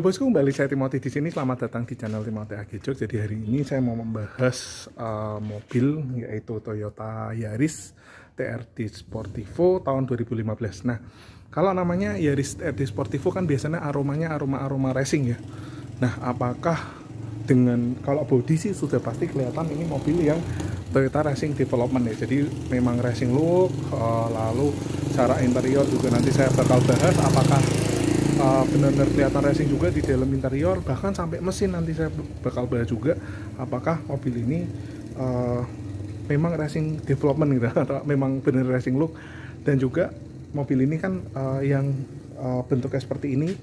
Halo bosku, kembali saya Timothy di sini. Selamat datang di channel Timothy Agijok. Jadi hari ini saya mau membahas mobil, yaitu Toyota Yaris TRD Sportivo tahun 2015. Nah, kalau namanya Yaris TRD Sportivo kan biasanya aromanya aroma racing ya. Nah, apakah dengan kalau body sih sudah pasti kelihatan ini mobil yang Toyota Racing Development ya. Jadi memang racing look, lalu cara interior juga nanti saya bakal bahas apakah benar-benar kelihatan racing juga di dalam interior, bahkan sampai mesin nanti saya bakal bahas juga apakah mobil ini memang racing development gitu atau memang benar racing look. Dan juga mobil ini kan yang bentuknya seperti ini,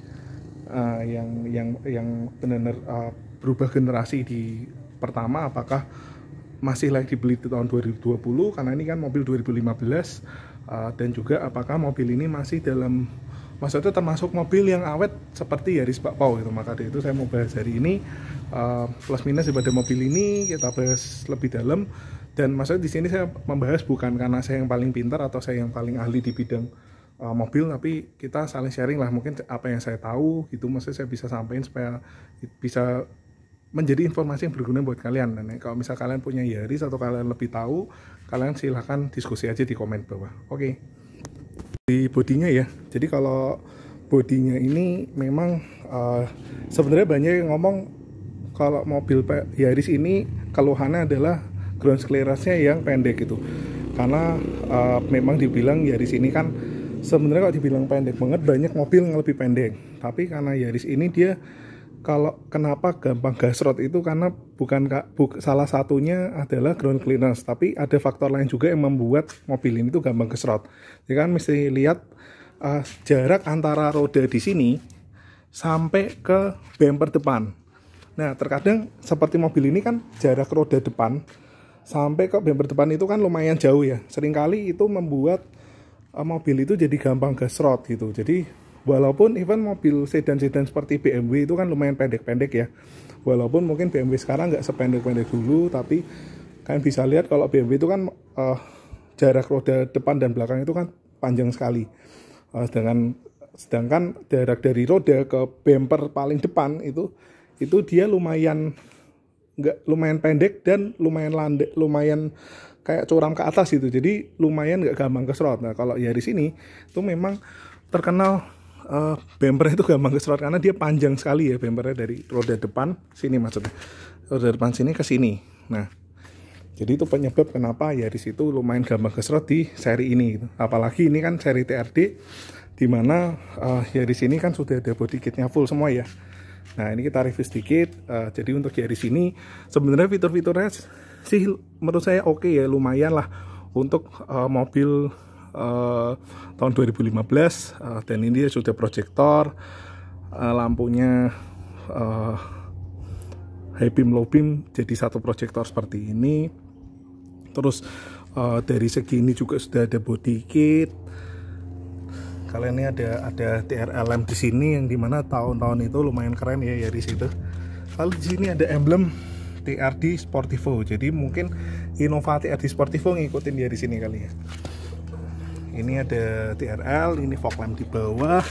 yang benar-benar berubah generasi di pertama, apakah masih layak dibeli di tahun 2020 karena ini kan mobil 2015, dan juga apakah mobil ini masih dalam, maksudnya termasuk mobil yang awet seperti Yaris Pak Pau gitu. Maka dari itu saya mau bahas hari ini plus minus daripada mobil ini, kita bahas lebih dalam. Dan maksudnya di sini saya membahas bukan karena saya yang paling pintar atau saya yang paling ahli di bidang mobil, tapi kita saling sharing lah, mungkin apa yang saya tahu gitu, maksudnya saya bisa sampaikan supaya bisa menjadi informasi yang berguna buat kalian. Dan kalau misal kalian punya Yaris atau kalian lebih tahu, kalian silahkan diskusi aja di komen bawah. Oke. Di bodinya ya, jadi kalau bodinya ini memang sebenarnya banyak yang ngomong kalau mobil Yaris ini keluhannya adalah ground clearance-nya yang pendek gitu. Karena memang dibilang Yaris ini kan sebenarnya kalau dibilang pendek banget, banyak mobil yang lebih pendek. Tapi karena Yaris ini dia, kalau kenapa gampang gasrot itu karena salah satunya adalah ground clearance, tapi ada faktor lain juga yang membuat mobil ini tuh gampang gasrot. Jadi kan mesti lihat jarak antara roda di sini sampai ke bumper depan. Nah, terkadang seperti mobil ini kan jarak roda depan sampai ke bumper depan itu kan lumayan jauh ya. Seringkali itu membuat mobil itu jadi gampang gasrot gitu. Jadi walaupun even mobil sedan-sedan seperti BMW itu kan lumayan pendek-pendek ya. Walaupun mungkin BMW sekarang nggak sependek-pendek dulu, tapi kalian bisa lihat kalau BMW itu kan jarak roda depan dan belakang itu kan panjang sekali. Sedangkan jarak dari roda ke bumper paling depan itu dia lumayan pendek dan lumayan landai, lumayan kayak curam ke atas gitu. Jadi lumayan nggak gampang kesrot. Nah, kalau Yaris ini tuh memang terkenal bumpernya itu gampang keserot karena dia panjang sekali ya bumpernya, dari roda depan sini, maksudnya roda depan sini ke sini. Nah, jadi itu penyebab kenapa Yaris itu lumayan gampang keserot di seri ini gitu. Apalagi ini kan seri TRD, dimana Yaris ini kan sudah ada body kitnya full semua ya. Nah, ini kita review sedikit. Jadi untuk Yaris ini sebenarnya fitur-fiturnya sih menurut saya oke ya, lumayan lah untuk mobil tahun 2015, dan ini dia sudah proyektor, lampunya high beam low beam jadi satu proyektor seperti ini. Terus dari segi ini juga sudah ada body kit. Kalian ini ada TRLM di sini, yang dimana tahun-tahun itu lumayan keren ya Yaris itu. Lalu di sini ada emblem TRD Sportivo, jadi mungkin Innova TRD Sportivo ngikutin dia di sini kali ya. Ini ada TRL, ini fog lamp di bawah,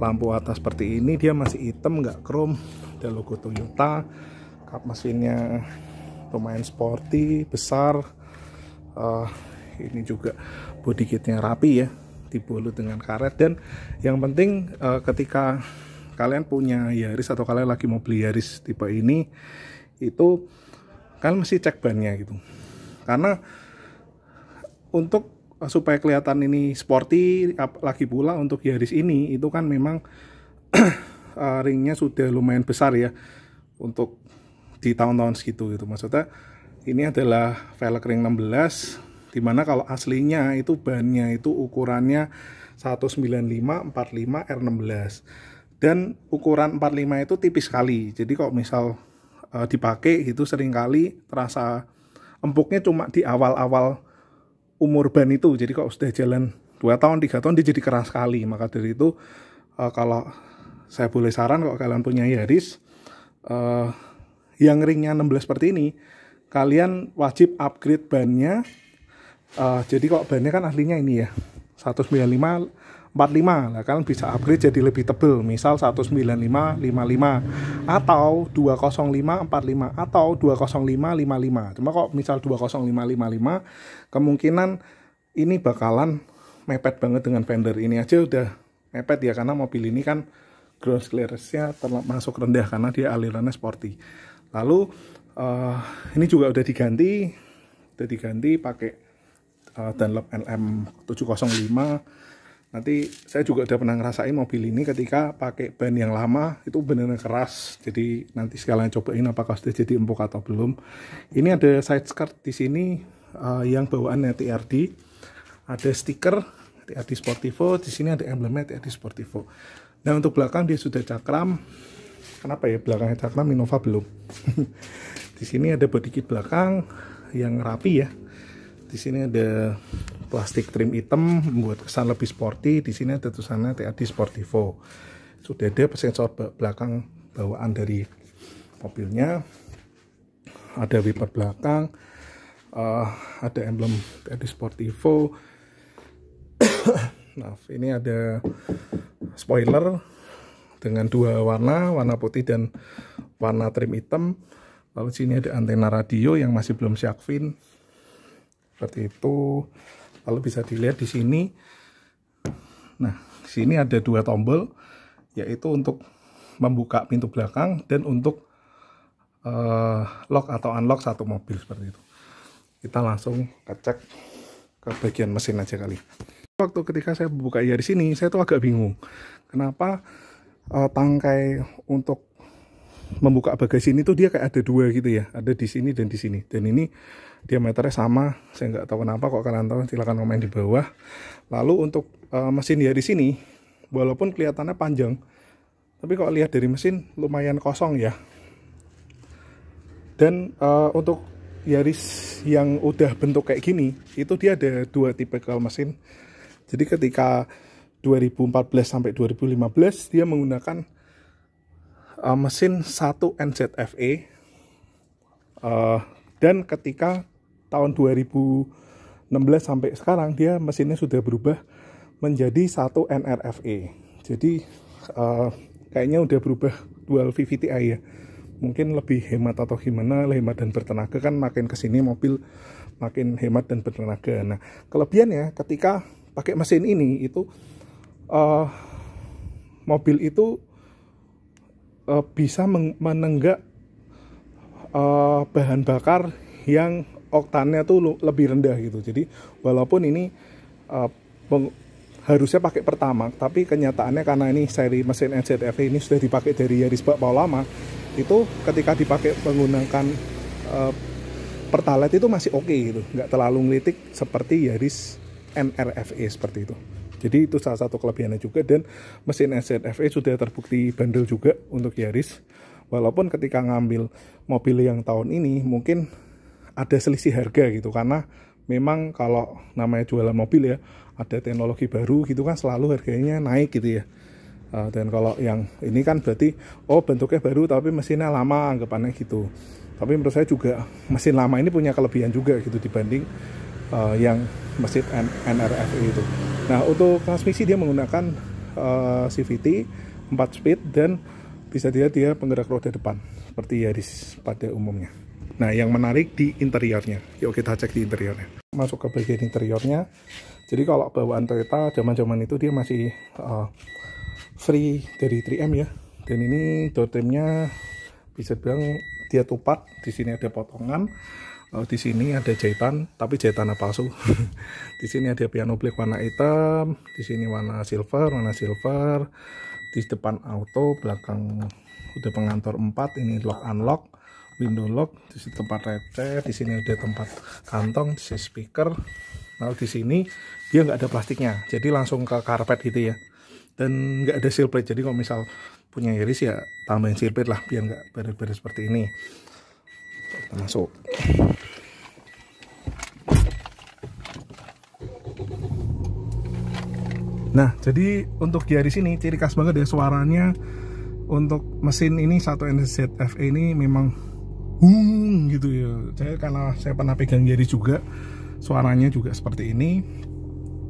lampu atas seperti ini, dia masih hitam nggak chrome, ada logo Toyota, kap mesinnya lumayan sporty, besar. Ini juga body kitnya rapi ya, dibalut dengan karet. Dan yang penting ketika kalian punya Yaris atau kalian lagi mau beli Yaris tipe ini, itu kalian mesti cek bannya gitu, karena untuk supaya kelihatan ini sporty, lagi pula untuk Yaris ini itu kan memang ringnya sudah lumayan besar ya untuk di tahun-tahun segitu gitu. Maksudnya ini adalah velg ring 16, dimana kalau aslinya itu bannya itu ukurannya 195/45 R16, dan ukuran 45 itu tipis sekali. Jadi kalau misal dipakai gitu seringkali terasa empuknya cuma di awal-awal umur ban itu. Jadi kalau sudah jalan 2 tahun 3 tahun dia jadi keras sekali. Maka dari itu kalau saya boleh saran, kalau kalian punya Yaris yang ringnya 16 seperti ini, kalian wajib upgrade bannya. Jadi kalau bannya kan aslinya ini ya 195 45. Nah, kalian bisa upgrade jadi lebih tebel, misal 195/55 atau 205/45 atau 205/55. Cuma kok misal 205/55, kemungkinan ini bakalan mepet banget dengan vendor. Ini aja udah mepet ya, karena mobil ini kan ground clearance-nya termasuk rendah karena dia alirannya sporty. Lalu ini juga udah diganti pakai Dunlop LM705. Nanti saya juga udah pernah ngerasain mobil ini ketika pakai ban yang lama itu benar-benar keras. Jadi nanti sekalian cobain apakah sudah jadi empuk atau belum. Ini ada side skirt di sini yang bawaannya TRD. Ada stiker TRD Sportivo. Di sini ada emblemnya TRD Sportivo. Nah, untuk belakang dia sudah cakram. Kenapa ya belakangnya cakram, Innova belum? Di sini ada body kit belakang yang rapi ya. Di sini ada plastik trim hitam membuat kesan lebih sporty. Di sini ada tulisannya TRD Sportivo. Sudah ada sensor belakang bawaan dari mobilnya. Ada wiper belakang. Ada emblem TRD Sportivo. Nah, ini ada spoiler dengan dua warna putih dan warna trim hitam. Lalu sini ada antena radio yang masih belum shark fin. Seperti itu. Lalu bisa dilihat di sini. Nah, di sini ada dua tombol, yaitu untuk membuka pintu belakang dan untuk lock atau unlock satu mobil seperti itu. Kita langsung cek ke bagian mesin aja kali. Waktu ketika saya buka ya di sini, saya tuh agak bingung. Kenapa tangkai untuk membuka bagasi ini tuh dia kayak ada dua gitu ya, ada di sini dan di sini. Dan ini diameternya sama, saya nggak tahu kenapa. Kok kalian tahu silahkan komen di bawah. Lalu untuk mesin ya di sini, walaupun kelihatannya panjang, tapi kalau lihat dari mesin lumayan kosong ya. Dan untuk Yaris yang udah bentuk kayak gini, itu dia ada dua tipe mesin. Jadi ketika 2014 sampai 2015 dia menggunakan mesin 1 NZFE, dan ketika tahun 2016 sampai sekarang dia mesinnya sudah berubah menjadi 1 NRFE. Jadi kayaknya udah berubah dual VVT-i ya. Mungkin lebih hemat atau gimana, hemat dan bertenaga, kan makin kesini mobil makin hemat dan bertenaga. Nah, kelebihannya ketika pakai mesin ini itu mobil itu bisa menenggak bahan bakar yang oktannya tuh lebih rendah gitu. Jadi walaupun ini harusnya pakai pertamax, tapi kenyataannya karena ini seri mesin NZF ini sudah dipakai dari Yaris bakpao lama, itu ketika dipakai menggunakan Pertalite itu masih oke gitu, nggak terlalu ngelitik seperti Yaris NRFE seperti itu. Jadi itu salah satu kelebihannya juga. Dan mesin NZFE sudah terbukti bandel juga untuk Yaris. Walaupun ketika ngambil mobil yang tahun ini mungkin ada selisih harga gitu, karena memang kalau namanya jualan mobil ya, ada teknologi baru gitu kan selalu harganya naik gitu ya. Dan kalau yang ini kan berarti bentuknya baru tapi mesinnya lama, anggapannya gitu. Tapi menurut saya juga mesin lama ini punya kelebihan juga gitu dibanding yang mesin NRFE itu. Nah, untuk transmisi dia menggunakan CVT 4 speed dan bisa dilihat dia penggerak roda depan seperti Yaris pada umumnya. Nah, yang menarik di interiornya. Yuk kita cek di interiornya. Masuk ke bagian interiornya. Jadi kalau bawaan Toyota zaman-zaman itu dia masih free dari 3M ya. Dan ini door trimnya bisa bilang dia tupat. Di sini ada potongan. Di sini ada jahitan, tapi jahitannya palsu. Di sini ada piano black warna hitam, di sini warna silver. Di depan auto, belakang udah pengantor 4, ini lock unlock, window lock, di sini tempat receh, di sini ada tempat kantong, di sini speaker. Lalu di sini dia nggak ada plastiknya, jadi langsung ke karpet gitu ya. Dan nggak ada seal plate, jadi kalau misal punya Yaris ya tambahin seal plate lah biar nggak beres-beres seperti ini. Kita masuk. Nah, jadi untuk Yaris ini ciri khas banget ya suaranya. Untuk mesin ini 1 NZFE ini memang gitu ya. Karena saya pernah pegang Yaris juga, suaranya juga seperti ini.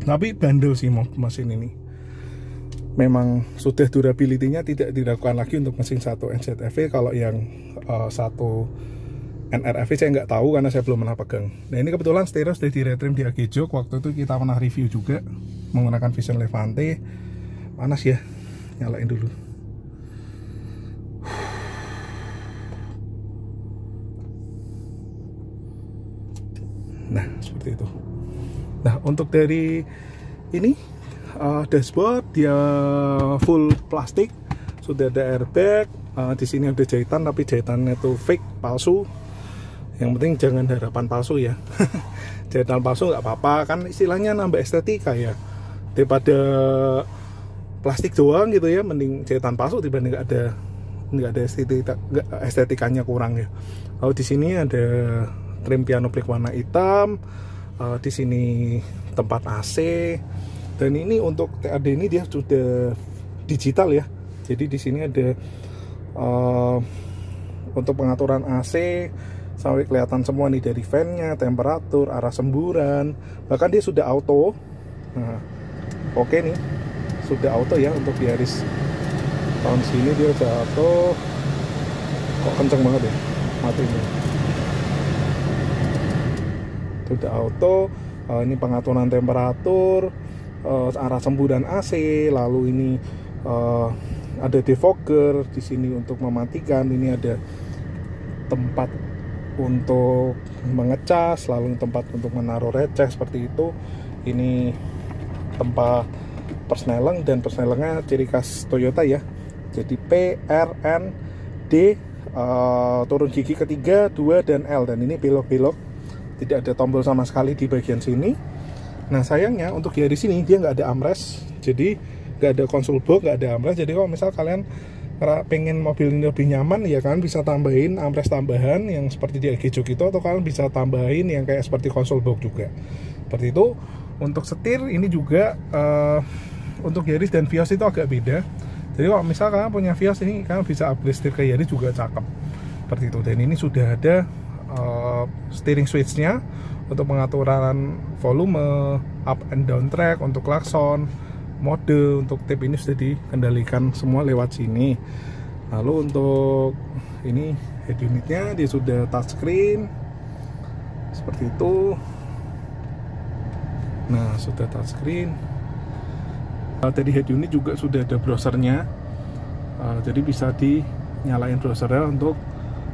Tapi bandel sih mesin ini. memang sudah durability-nya tidak diragukan lagi untuk mesin 1 NZF-E. Kalau yang 1 NRF saya nggak tahu karena saya belum pernah pegang. Nah ini kebetulan stereo sudah di-retrim di AG-Jok. Waktu itu kita pernah review juga menggunakan Vision Levante. Panas ya, nyalain dulu. Nah seperti itu. Nah untuk dari ini dashboard dia full plastik, sudah ada airbag. Di sini ada jahitan tapi jahitannya itu fake, palsu. Yang penting jangan harapan palsu ya. Jahitan palsu nggak apa-apa, kan istilahnya nambah estetika ya, daripada plastik doang gitu ya. Mending jahitan palsu dibanding nggak ada estetikanya kurang ya. Lalu di sini ada trim piano black warna hitam. Di sini tempat AC, dan ini untuk TAD ini dia sudah digital ya. Jadi di sini ada untuk pengaturan AC sampai kelihatan semua nih, dari fan-nya, temperatur, arah semburan, bahkan dia sudah auto. Nah, oke nih, sudah auto ya untuk Yaris tahun sini dia udah auto. Kok kenceng banget ya, mati ini. Sudah auto. Ini pengaturan temperatur, arah semburan AC, lalu ini ada defogger di sini untuk mematikan. Ini ada tempat untuk mengecas, lalu tempat untuk menaruh receh seperti itu. Ini tempat persneleng, dan persnelengnya ciri khas Toyota ya. Jadi P, R, N, D, turun gigi ketiga, 2 dan L, dan ini belok-belok. Tidak ada tombol sama sekali di bagian sini. Nah sayangnya untuk Yaris sini dia nggak ada armrest, jadi nggak ada konsol box, nggak ada armrest. Jadi kalau misal kalian pengen mobil ini lebih nyaman ya, kalian bisa tambahin armrest tambahan yang seperti di AG-Jok itu, atau kalian bisa tambahin yang kayak seperti konsol box juga seperti itu. Untuk setir ini juga untuk Yaris dan Vios itu agak beda. Jadi kalau misal kalian punya Vios ini, kalian bisa upgrade setir ke Yaris juga cakep seperti itu. Dan ini sudah ada steering switch-nya untuk pengaturan volume, up and down track, untuk klakson, mode, untuk tip ini sudah dikendalikan semua lewat sini. Lalu untuk ini head unitnya dia sudah touchscreen seperti itu. Nah sudah touchscreen. Tadi head unit juga sudah ada browsernya, jadi bisa dinyalain browsernya untuk.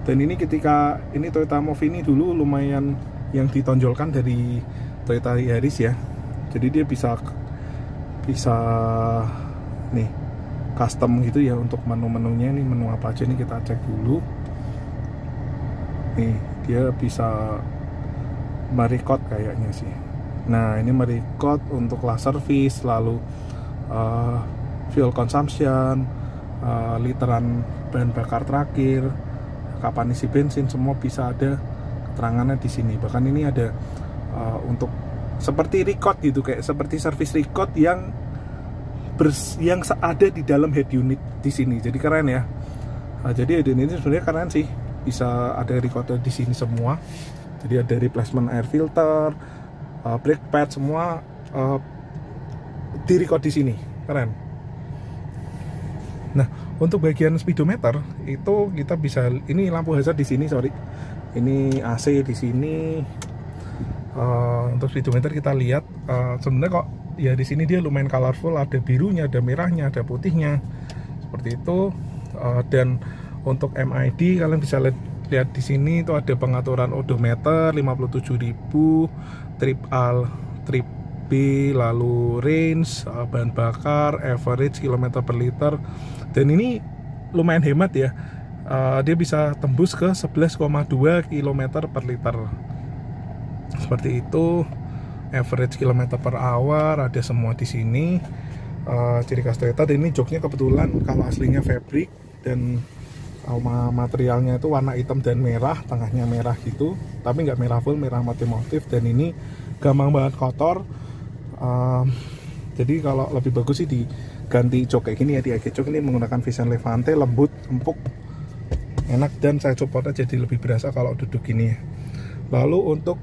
Dan ini ketika ini Toyota Move ini dulu lumayan yang ditonjolkan dari Toyota Yaris ya. Jadi dia bisa nih custom gitu ya untuk menu-menunya. Ini menu apa aja nih, kita cek dulu. Nih dia bisa merecord kayaknya sih. Nah ini merecord untuk last service, lalu fuel consumption, literan bahan bakar terakhir, kapan isi bensin, semua bisa ada keterangannya di sini. Bahkan ini ada untuk seperti record gitu, kayak seperti service record yang ada di dalam head unit di sini. Jadi keren ya. Jadi head unit ini sebenarnya keren sih, bisa ada record di sini semua. Jadi ada replacement air filter, brake pad, semua di record di sini. Keren. Nah, untuk bagian speedometer itu kita bisa, ini lampu hazard di sini, sorry. Ini AC di sini. Untuk speedometer kita lihat sebenarnya kok ya di sini dia lumayan colorful, ada birunya, ada merahnya, ada putihnya. Seperti itu. Dan untuk MID kalian bisa lihat di sini itu ada pengaturan odometer 57.000, trip A, trip B, lalu range, bahan bakar, average kilometer per liter. Dan ini lumayan hemat ya, dia bisa tembus ke 11,2 km per liter seperti itu. Average kilometer per hour ada semua di sini. Ciri khas Toyota. Dan ini joknya kebetulan kalau aslinya fabric, dan materialnya itu warna hitam dan merah, tengahnya merah gitu, tapi nggak merah full, merah mati motif. Dan ini gampang banget kotor. Jadi kalau lebih bagus sih diganti jok kayak gini ya, di AG-Jok ini menggunakan Vision Levante, lembut, empuk, enak, dan saya supportnya jadi lebih berasa kalau duduk gini ya. Lalu untuk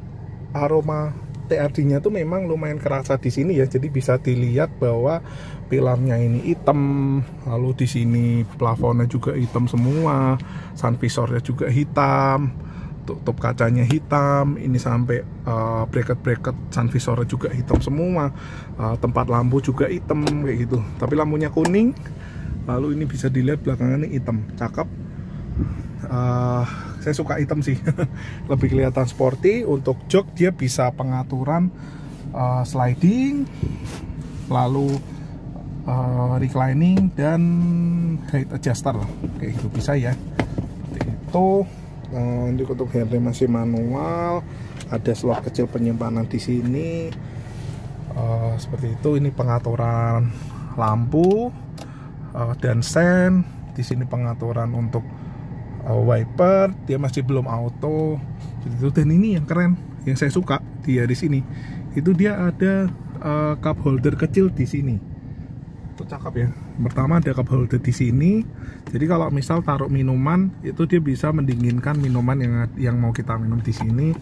aroma TRD-nya tuh memang lumayan kerasa di sini ya. Jadi bisa dilihat bahwa pilarnya ini hitam, lalu di sini plafonnya juga hitam semua, sun visornya juga hitam, tutup kacanya hitam, ini sampai bracket sun visornya juga hitam semua, tempat lampu juga hitam kayak gitu. Tapi lampunya kuning, lalu ini bisa dilihat belakangnya hitam, cakep. Saya suka hitam sih, lebih kelihatan sporty. Untuk jok dia bisa pengaturan sliding, lalu reclining dan height adjuster kayak gitu bisa ya. Seperti itu. Ini untuk handle masih manual, ada slot kecil penyimpanan di sini. Seperti itu. Ini pengaturan lampu dan sen. Di sini pengaturan untuk wiper, dia masih belum auto gitu. Dan ini yang keren, yang saya suka di Yaris ini, itu dia ada cup holder kecil di sini. Itu cakep ya. Pertama ada cup holder di sini, jadi kalau misal taruh minuman itu dia bisa mendinginkan minuman yang mau kita minum di sini.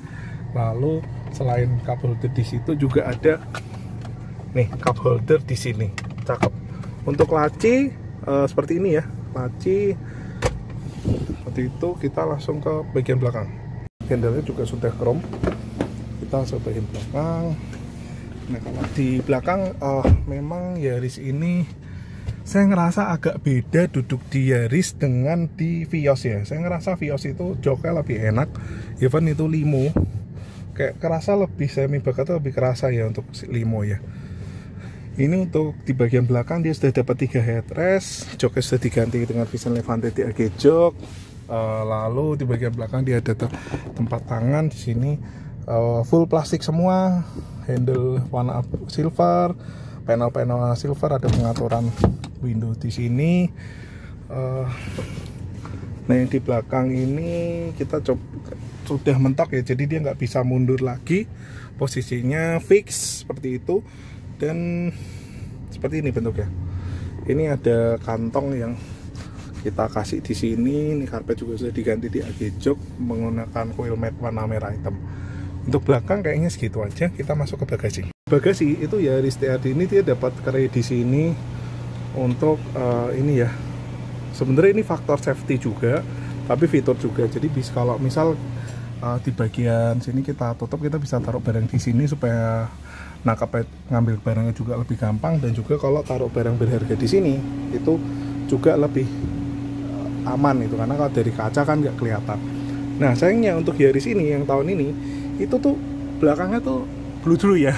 Lalu selain cup holder di situ juga ada nih cup holder di sini, cakep. Untuk laci seperti ini ya, laci seperti itu. Kita langsung ke bagian belakang. Handle-nya juga sudah chrome. Kita langsung ke bagian belakang. Nah, kalau di belakang memang Yaris ini saya ngerasa agak beda duduk di Yaris dengan di Vios ya. Saya ngerasa Vios itu joknya lebih enak, even itu limo, kayak kerasa lebih semi bakatnya lebih kerasa ya untuk limo ya. Ini untuk di bagian belakang dia sudah dapat 3 headrest, joknya sudah diganti dengan Vision Levante DAG jok. Lalu di bagian belakang dia ada tempat tangan di sini, full plastik semua, handle warna silver, panel-panel silver, ada pengaturan window di sini. Nah, yang di belakang ini kita coba sudah mentok ya, jadi dia nggak bisa mundur lagi, posisinya fix seperti itu. Dan seperti ini bentuknya. Ini ada kantong yang kita kasih di sini. Ini karpet juga sudah diganti di AG jok menggunakan coil mat warna merah hitam. Untuk belakang kayaknya segitu aja. Kita masuk ke bagasi. Bagasi itu ya Yaris TRD ini dia dapat kerai di sini untuk ini ya. Sebenarnya ini faktor safety juga, tapi fitur juga. Jadi bisa kalau misal di bagian sini kita tutup, kita bisa taruh barang di sini supaya ngambil barangnya juga lebih gampang. Dan juga kalau taruh barang berharga di sini itu juga lebih aman itu, karena kalau dari kaca kan nggak kelihatan. Nah, sayangnya untuk Yaris ini yang tahun ini itu tuh belakangnya tuh bludru ya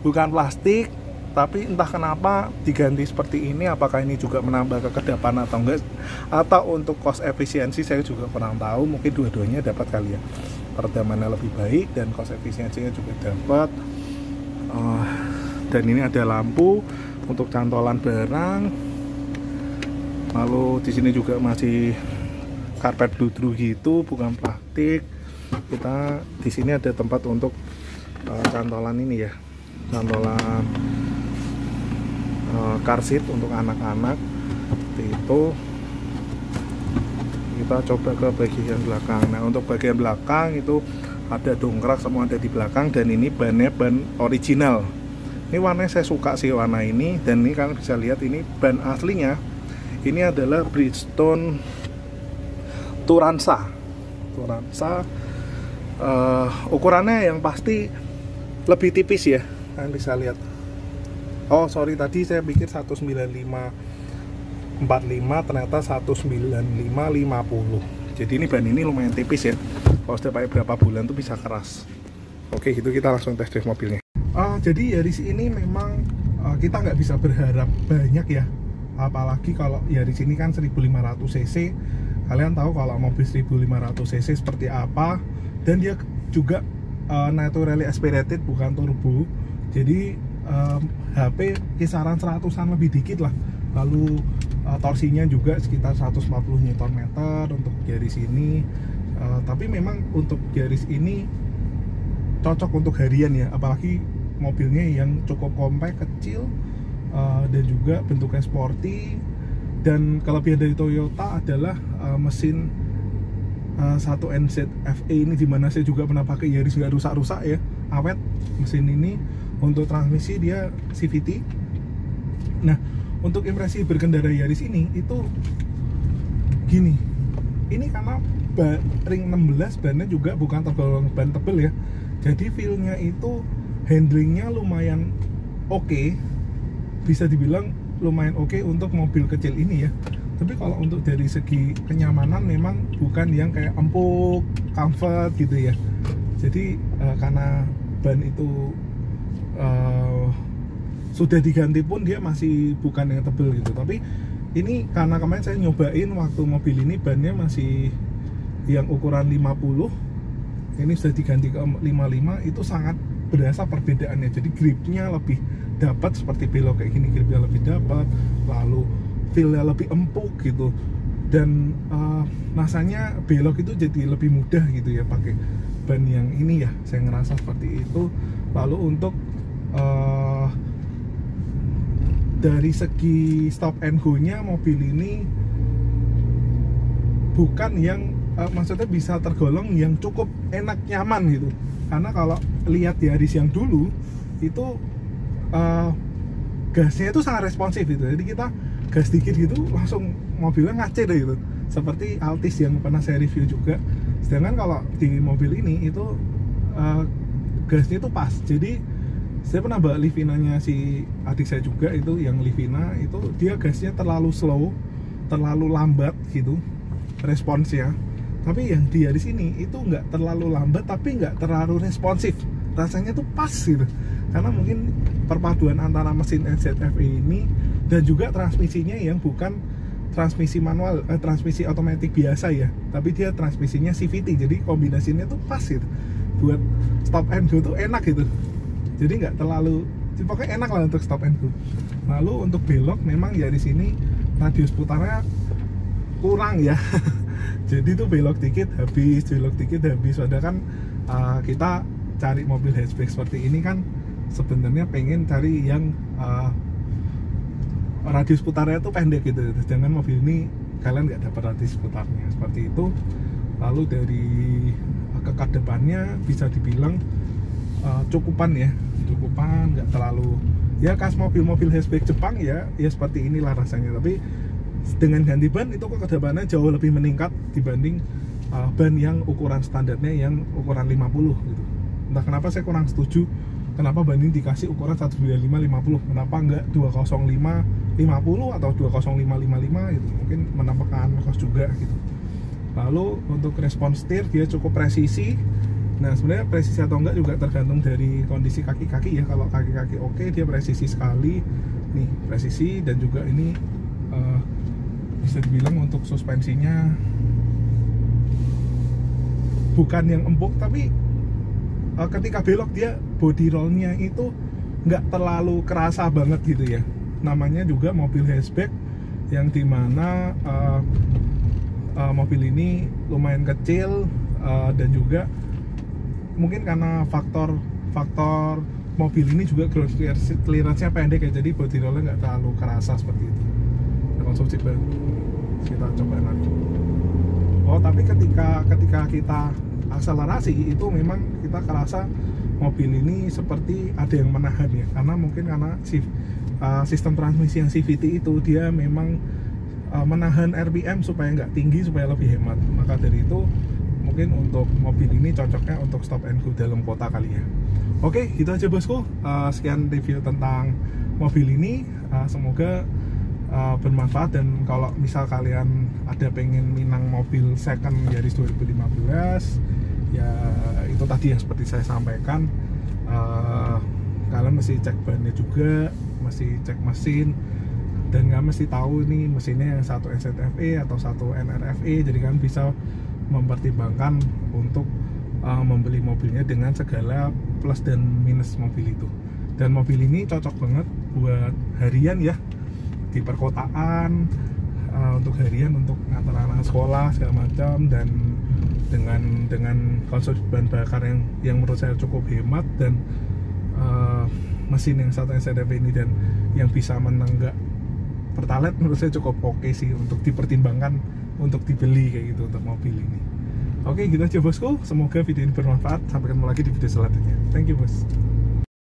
bukan plastik, tapi entah kenapa diganti seperti ini. Apakah ini juga menambah kekedapan atau enggak, atau untuk cost efisiensi saya juga kurang tahu. Mungkin dua-duanya dapat kali ya, peredamannya lebih baik dan cost efisiensinya juga dapat. Dan ini ada lampu untuk cantolan barang. Lalu di sini juga masih karpet bludru gitu, bukan plastik. Kita di sini ada tempat untuk cantolan ini ya, cantolan car seat untuk anak-anak seperti itu. Kita coba ke bagian belakang. Nah, untuk bagian belakang itu ada dongkrak, semua ada di belakang. Dan ini bannya ban original. Ini warnanya saya suka sih warna ini. Dan ini kalian bisa lihat ini ban aslinya. Ini adalah Bridgestone Turanza. Ukurannya yang pasti lebih tipis ya, kalian bisa lihat. Oh sorry, tadi saya pikir 195/45, ternyata 195/50. Jadi ini ban ini lumayan tipis ya. Kalau sudah pakai berapa bulan tuh bisa keras. Oke, gitu kita langsung test drive mobilnya. Jadi Yaris ini memang kita nggak bisa berharap banyak ya. Apalagi kalau Yaris ini kan 1500 cc. Kalian tahu kalau mobil 1500 cc seperti apa. Dan dia juga naturally aspirated, bukan turbo. Jadi HP kisaran 100-an lebih dikit lah. Lalu torsinya juga sekitar 140 Nm untuk Yaris ini. Tapi memang untuk Yaris ini cocok untuk harian ya, apalagi mobilnya yang cukup compact, kecil, dan juga bentuknya sporty. Dan kelebihan dari Toyota adalah mesin 1NZ FE ini, dimana saya juga pernah pakai Yaris nggak rusak-rusak ya. awet mesin ini. Untuk transmisi dia CVT. Nah, untuk impresi berkendara Yaris ini itu gini, ini karena ring 16 bannya juga bukan tergolong ban tebel ya, jadi feelnya itu handlingnya lumayan oke, bisa dibilang lumayan oke untuk mobil kecil ini ya. Tapi kalau untuk dari segi kenyamanan memang bukan yang kayak empuk, comfort gitu ya. Jadi karena ban itu sudah diganti pun dia masih bukan yang tebel gitu. Tapi ini karena kemarin saya nyobain waktu mobil ini bannya masih yang ukuran 50, ini sudah diganti ke 55, itu sangat berasa perbedaannya. Jadi gripnya lebih dapat, seperti belok kayak gini gripnya lebih dapat, lalu feelnya lebih empuk gitu, dan rasanya belok itu jadi lebih mudah gitu ya pakai ban yang ini ya, saya ngerasa seperti itu. Lalu untuk dari segi stop and go nya mobil ini bukan yang maksudnya bisa tergolong yang cukup enak nyaman gitu. Karena kalau lihat di Yaris yang dulu itu gasnya itu sangat responsif gitu. Jadi kita gas dikit gitu langsung mobilnya ngacir gitu, seperti Altis yang pernah saya review juga. Sedangkan kalau di mobil ini itu gasnya itu pas. Jadi saya pernah bawa Livina-nya si adik saya juga, itu yang Livina itu dia gasnya terlalu slow, terlalu lambat gitu responsnya. Tapi yang di Yaris ini itu nggak terlalu lambat tapi nggak terlalu responsif, rasanya tuh pas gitu. Karena mungkin perpaduan antara mesin NZF ini dan juga transmisinya yang bukan transmisi manual, transmisi otomatis biasa ya, tapi dia transmisinya CVT, jadi kombinasinya tuh pas gitu. Buat stop and go tuh enak gitu. Jadi nggak terlalu, pokoknya enak lah untuk stop and go. Lalu untuk belok memang ya di sini radius putarnya kurang ya. Jadi tuh belok dikit habis, belok dikit habis. Padahal kan kita cari mobil hatchback seperti ini kan sebenarnya pengen cari yang radius putarnya tuh pendek gitu. Sedangkan mobil ini kalian nggak dapat radius putarnya seperti itu. Lalu dari kekat depannya bisa dibilang cukupan ya, cukupan, nggak terlalu ya khas mobil-mobil hatchback Jepang ya seperti inilah rasanya. Tapi dengan ganti ban itu kedepannya jauh lebih meningkat dibanding ban yang ukuran standarnya yang ukuran 50 gitu. Entah kenapa saya kurang setuju kenapa ban ini dikasih ukuran 195/50, kenapa enggak 205/50 atau 205/55 gitu, mungkin menampakkan kos juga gitu. Lalu untuk respons setir dia cukup presisi. Nah sebenarnya presisi atau enggak juga tergantung dari kondisi kaki-kaki ya. Kalau kaki-kaki oke, dia presisi sekali nih, presisi. Dan juga ini bisa dibilang untuk suspensinya bukan yang empuk, tapi ketika belok dia body rollnya itu nggak terlalu kerasa banget gitu ya. Namanya juga mobil hatchback yang dimana mobil ini lumayan kecil, dan juga mungkin karena faktor mobil ini juga clearance-nya pendek ya, jadi body roll-nya nggak terlalu kerasa seperti itu. Nah, konsumsi ban kita coba nanti. Oh tapi ketika kita akselerasi itu memang kita kerasa mobil ini seperti ada yang menahan ya, karena mungkin karena sistem transmisi yang CVT itu dia memang menahan RPM supaya nggak tinggi, supaya lebih hemat. Maka dari itu mungkin untuk mobil ini cocoknya untuk stop and go dalam kota kali ya. Oke, gitu aja bosku. Sekian review tentang mobil ini. Semoga bermanfaat, dan kalau misal kalian ada pengen minang mobil second Yaris 2015 ya itu tadi yang seperti saya sampaikan, kalian mesti cek bannya juga, mesti cek mesin, dan kalian mesti tahu nih mesinnya yang satu NZFE atau satu NRFE, jadi kalian bisa mempertimbangkan untuk membeli mobilnya dengan segala plus dan minus mobil itu. Dan mobil ini cocok banget buat harian ya, di perkotaan, untuk harian, untuk ngantar anak sekolah segala macam, dan dengan konsumsi bahan bakar yang menurut saya cukup hemat, dan mesin yang satu NZF ini dan yang bisa menenggak pertalite menurut saya cukup oke sih untuk dipertimbangkan untuk dibeli kayak gitu untuk mobil ini. Oke, gitu aja bosku. Semoga video ini bermanfaat. Sampai ketemu lagi di video selanjutnya. Thank you bos.